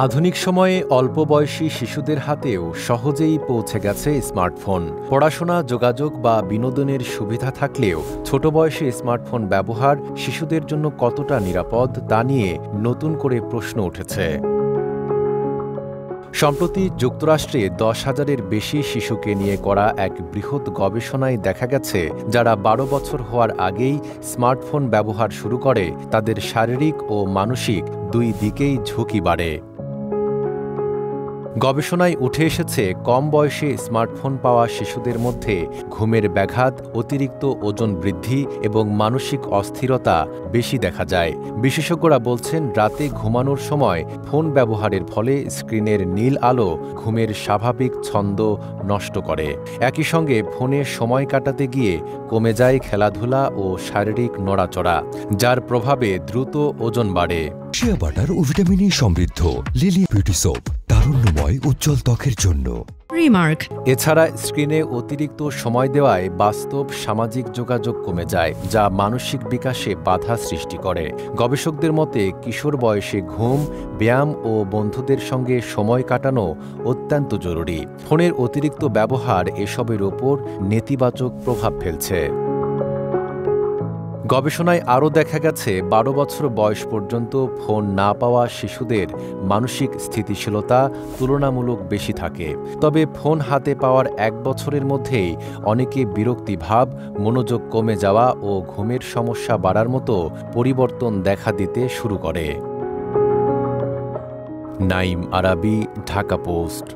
আধুনিক সময়ে অল্প বয়সী শিশুদের হাতেও সহজেই পৌঁছে গেছে স্মার্টফোন। পড়াশোনা, যোগাযোগ বা বিনোদনের সুবিধা থাকলেও ছোট বয়সে স্মার্টফোন ব্যবহার শিশুদের জন্য কতটা নিরাপদ তা নিয়ে নতুন করে প্রশ্ন উঠেছে। সম্প্রতি যুক্তরাষ্ট্রে 10,000-এর বেশি শিশুকে নিয়ে করা এক বৃহৎ গবেষণায় দেখা গেছে, যারা 12 বছর হওয়ার আগেই স্মার্টফোন ব্যবহার শুরু করে তাদের শারীরিক ও মানসিক দুই দিকেই ঝুঁকি বাড়ে। গবেষণায় উঠে এসেছে, কম বয়সে স্মার্টফোন পাওয়া শিশুদের মধ্যে ঘুমের ব্যাঘাত, অতিরিক্ত ওজন বৃদ্ধি এবং মানসিক অস্থিরতা বেশি দেখা যায়। বিশেষজ্ঞরা বলছেন, রাতে ঘুমানোর সময় ফোন ব্যবহারের ফলে স্ক্রিনের নীল আলো ঘুমের স্বাভাবিক ছন্দ নষ্ট করে। একই সঙ্গে ফোনে সময় কাটাতে গিয়ে কমে যায় খেলাধুলা ও শারীরিক নড়াচড়া, যার প্রভাবে দ্রুত ওজন বাড়ে। শিয়া বাটার ও ভিটামিন ই সমৃদ্ধ লিলি বিউটি সোপ, তারুণ্যময় উজ্জ্বল ত্বকের জন্য। রিমার্ক। এছাড়া স্ক্রিনে অতিরিক্ত সময় দেওয়ায় বাস্তব সামাজিক যোগাযোগ কমে যায়, যা মানসিক বিকাশে বাধা সৃষ্টি করে। গবেষকদের মতে, কিশোর বয়সে ঘুম, ব্যায়াম ও বন্ধুদের সঙ্গে সময় কাটানো অত্যন্ত জরুরি। ফোনের অতিরিক্ত ব্যবহার এসবের ওপর নেতিবাচক প্রভাব ফেলছে। গবেষণায় আরও দেখা গেছে, 12 বছর বয়স পর্যন্ত ফোন না পাওয়া শিশুদের মানসিক স্থিতিশীলতা তুলনামূলক বেশি থাকে। তবে ফোন হাতে পাওয়ার 1 বছরের মধ্যেই অনেকে বিরক্তিভাব, মনোযোগ কমে যাওয়া ও ঘুমের সমস্যা বাড়ার মতো পরিবর্তন দেখা দিতে শুরু করে। নাইম আরাবী, ঢাকা পোস্ট।